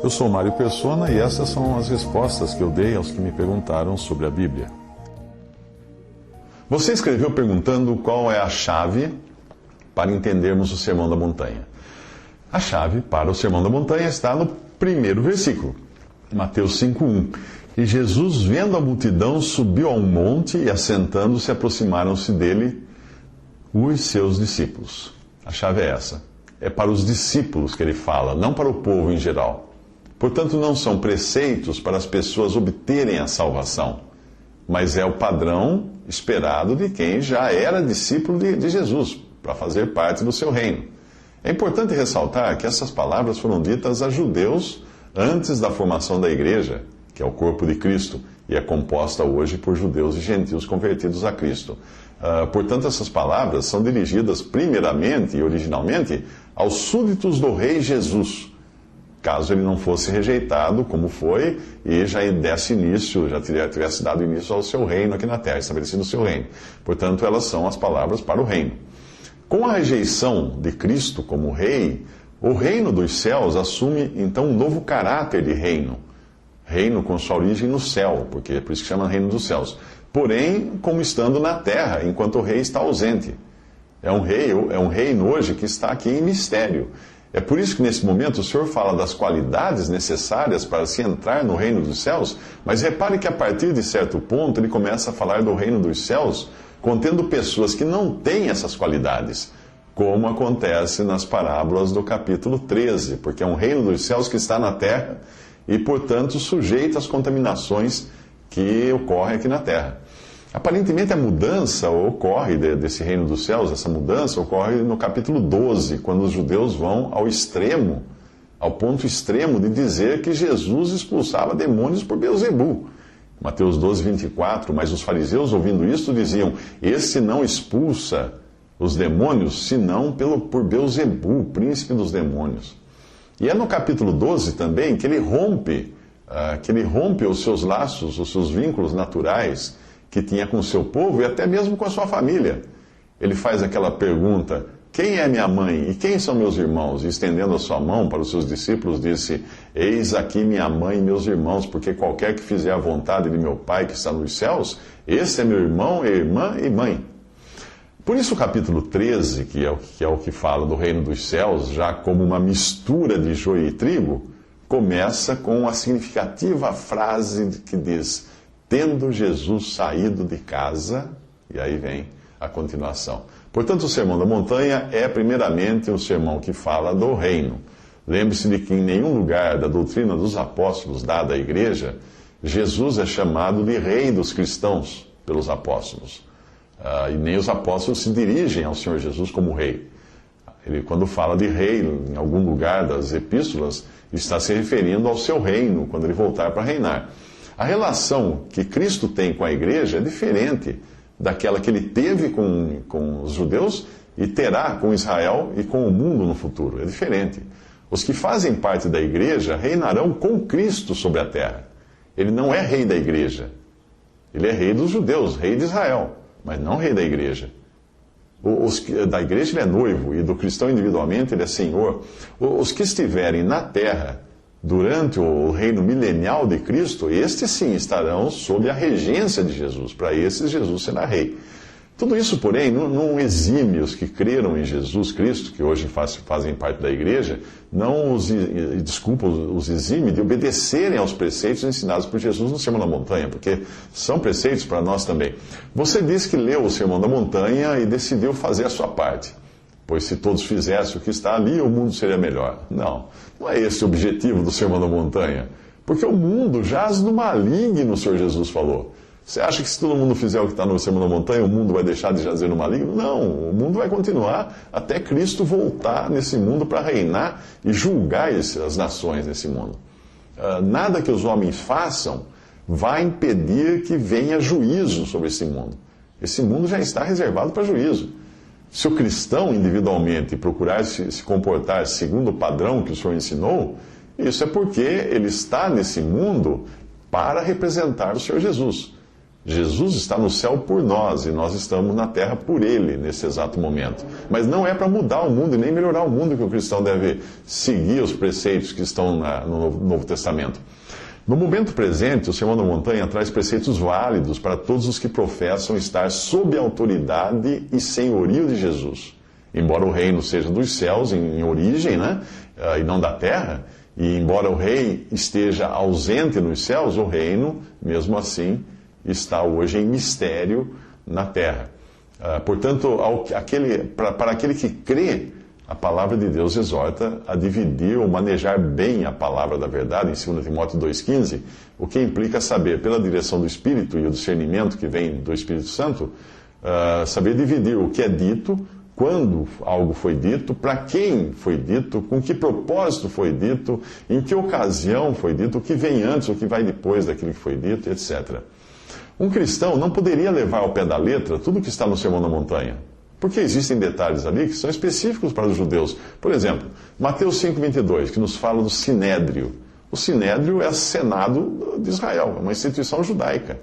Eu sou Mário Persona e essas são as respostas que eu dei aos que me perguntaram sobre a Bíblia. Você escreveu perguntando qual é a chave para entendermos o Sermão da Montanha. A chave para o Sermão da Montanha está no primeiro versículo, Mateus 5:1. E Jesus, vendo a multidão, subiu a um monte e, assentando-se, aproximaram-se dele os seus discípulos. A chave é essa. É para os discípulos que ele fala, não para o povo em geral. Portanto, não são preceitos para as pessoas obterem a salvação, mas é o padrão esperado de quem já era discípulo de Jesus, para fazer parte do seu reino. É importante ressaltar que essas palavras foram ditas a judeus antes da formação da igreja, que é o corpo de Cristo, e é composta hoje por judeus e gentios convertidos a Cristo. Portanto, essas palavras são dirigidas primeiramente e originalmente aos súditos do rei Jesus, caso ele não fosse rejeitado, como foi, e já desse início, já tivesse dado início ao seu reino aqui na terra, estabelecido o seu reino. Portanto, elas são as palavras para o reino. Com a rejeição de Cristo como rei, o reino dos céus assume, então, um novo caráter de reino. Reino com sua origem no céu, porque é por isso que chama reino dos céus. Porém, como estando na terra, enquanto o rei está ausente. É um reino hoje que está aqui em mistério. É por isso que nesse momento o Senhor fala das qualidades necessárias para se entrar no reino dos céus, mas repare que a partir de certo ponto ele começa a falar do reino dos céus, contendo pessoas que não têm essas qualidades, como acontece nas parábolas do capítulo 13, porque é um reino dos céus que está na terra e, portanto, sujeito às contaminações que ocorrem aqui na terra. Aparentemente a mudança ocorre desse reino dos céus, essa mudança ocorre no capítulo 12, quando os judeus vão ao extremo, ao ponto extremo de dizer que Jesus expulsava demônios por Beelzebu. Mateus 12, 24, mas os fariseus, ouvindo isto, diziam: "Esse não expulsa os demônios, senão por Beelzebu, príncipe dos demônios." E é no capítulo 12 também que ele rompe os seus laços, os seus vínculos naturais que tinha com o seu povo e até mesmo com a sua família. Ele faz aquela pergunta: "Quem é minha mãe e quem são meus irmãos?" E estendendo a sua mão para os seus discípulos, disse: "Eis aqui minha mãe e meus irmãos, porque qualquer que fizer a vontade de meu Pai que está nos céus, esse é meu irmão, irmã e mãe." Por isso o capítulo 13, que é o que fala do reino dos céus, já como uma mistura de joio e trigo, começa com a significativa frase que diz: "Tendo Jesus saído de casa", e aí vem a continuação. Portanto, o Sermão da Montanha é primeiramente um sermão que fala do reino. Lembre-se de que em nenhum lugar da doutrina dos apóstolos dada à igreja, Jesus é chamado de rei dos cristãos pelos apóstolos. E nem os apóstolos se dirigem ao Senhor Jesus como rei. Ele, quando fala de rei em algum lugar das epístolas, está se referindo ao seu reino, quando ele voltar para reinar. A relação que Cristo tem com a igreja é diferente daquela que ele teve com os judeus e terá com Israel e com o mundo no futuro. É diferente. Os que fazem parte da igreja reinarão com Cristo sobre a terra. Ele não é rei da igreja. Ele é rei dos judeus, rei de Israel, mas não rei da igreja. Da igreja ele é noivo e do cristão individualmente ele é senhor. Os que estiverem na terra durante o reino milenial de Cristo, estes sim estarão sob a regência de Jesus. Para esses, Jesus será rei. Tudo isso, porém, não exime os que creram em Jesus Cristo, que hoje fazem parte da igreja, os exime de obedecerem aos preceitos ensinados por Jesus no Sermão da Montanha, porque são preceitos para nós também. Você disse que leu o Sermão da Montanha e decidiu fazer a sua parte. Pois se todos fizessem o que está ali, o mundo seria melhor. Não é esse o objetivo do Sermão da Montanha. Porque o mundo jaz no maligno, o Senhor Jesus falou. Você acha que se todo mundo fizer o que está no Sermão da Montanha, o mundo vai deixar de jazer no maligno? Não, o mundo vai continuar até Cristo voltar nesse mundo para reinar e julgar as nações nesse mundo. Nada que os homens façam vai impedir que venha juízo sobre esse mundo. Esse mundo já está reservado para juízo. Se o cristão, individualmente, procurar se comportar segundo o padrão que o Senhor ensinou, isso é porque ele está nesse mundo para representar o Senhor Jesus. Jesus está no céu por nós e nós estamos na terra por Ele nesse exato momento. Mas não é para mudar o mundo e nem melhorar o mundo que o cristão deve seguir os preceitos que estão no Novo Testamento. No momento presente, o Sermão da Montanha traz preceitos válidos para todos os que professam estar sob a autoridade e senhorio de Jesus. Embora o reino seja dos céus em origem, né, e não da terra, e embora o rei esteja ausente nos céus, o reino, mesmo assim, está hoje em mistério na terra. Portanto, para aquele que crê, a palavra de Deus exorta a dividir ou manejar bem a palavra da verdade, em 2 Timóteo 2,15, o que implica saber, pela direção do Espírito e o discernimento que vem do Espírito Santo, saber dividir o que é dito, quando algo foi dito, para quem foi dito, com que propósito foi dito, em que ocasião foi dito, o que vem antes, o que vai depois daquilo que foi dito, etc. Um cristão não poderia levar ao pé da letra tudo o que está no Sermão da Montanha, porque existem detalhes ali que são específicos para os judeus. Por exemplo, Mateus 5,22, que nos fala do Sinédrio. O Sinédrio é o Senado de Israel, é uma instituição judaica.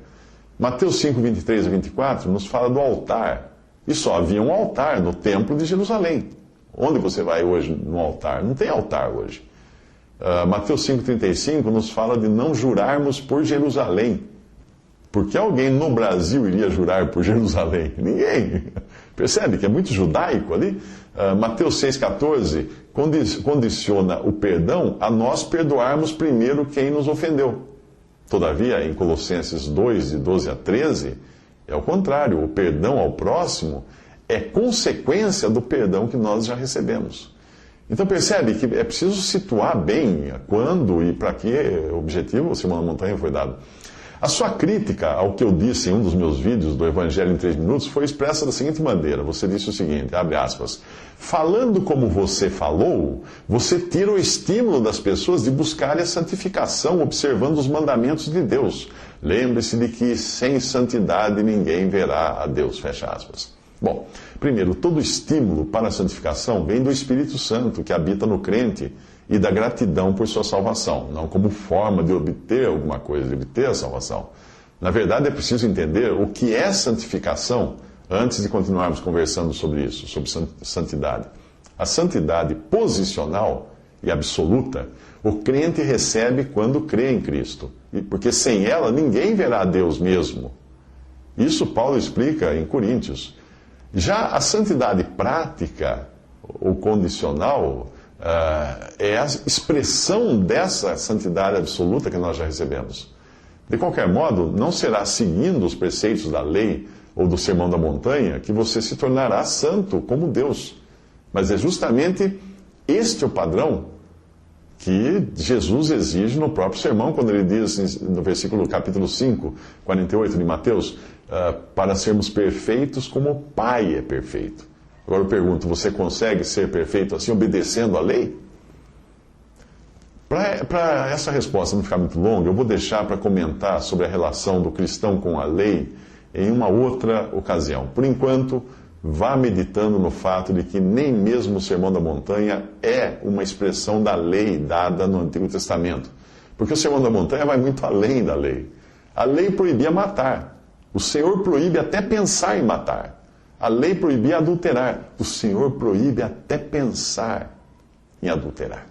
Mateus 5,23 a 24 nos fala do altar. E só havia um altar no templo de Jerusalém. Onde você vai hoje no altar? Não tem altar hoje. Mateus 5,35 nos fala de não jurarmos por Jerusalém. Porque alguém no Brasil iria jurar por Jerusalém? Ninguém. Percebe que é muito judaico ali? Mateus 6,14 condiciona o perdão a nós perdoarmos primeiro quem nos ofendeu. Todavia, em Colossenses 2, de 12 a 13, é o contrário. O perdão ao próximo é consequência do perdão que nós já recebemos. Então percebe que é preciso situar bem quando e para que objetivo o Sermão da Montanha foi dado. A sua crítica ao que eu disse em um dos meus vídeos do Evangelho em 3 minutos foi expressa da seguinte maneira. Você disse o seguinte, abre aspas, falando como você falou, você tira o estímulo das pessoas de buscarem a santificação observando os mandamentos de Deus. Lembre-se de que sem santidade ninguém verá a Deus, fecha aspas. Bom, primeiro, todo estímulo para a santificação vem do Espírito Santo que habita no crente e da gratidão por sua salvação, não como forma de obter alguma coisa, de obter a salvação. Na verdade, é preciso entender o que é santificação antes de continuarmos conversando sobre isso, sobre santidade. A santidade posicional e absoluta, o crente recebe quando crê em Cristo, porque sem ela ninguém verá a Deus mesmo. Isso Paulo explica em Coríntios. Já a santidade prática ou condicional é a expressão dessa santidade absoluta que nós já recebemos. De qualquer modo, não será seguindo os preceitos da lei ou do Sermão da Montanha que você se tornará santo como Deus. Mas é justamente este o padrão que Jesus exige no próprio sermão, quando ele diz no versículo capítulo 5, 48 de Mateus, para sermos perfeitos como o Pai é perfeito. Agora eu pergunto, você consegue ser perfeito assim, obedecendo à lei? Para essa resposta não ficar muito longa, eu vou deixar para comentar sobre a relação do cristão com a lei em uma outra ocasião. Por enquanto, vá meditando no fato de que nem mesmo o Sermão da Montanha é uma expressão da lei dada no Antigo Testamento. Porque o Sermão da Montanha vai muito além da lei. A lei proibia matar. O Senhor proíbe até pensar em matar. A lei proibia adulterar. O Senhor proíbe até pensar em adulterar.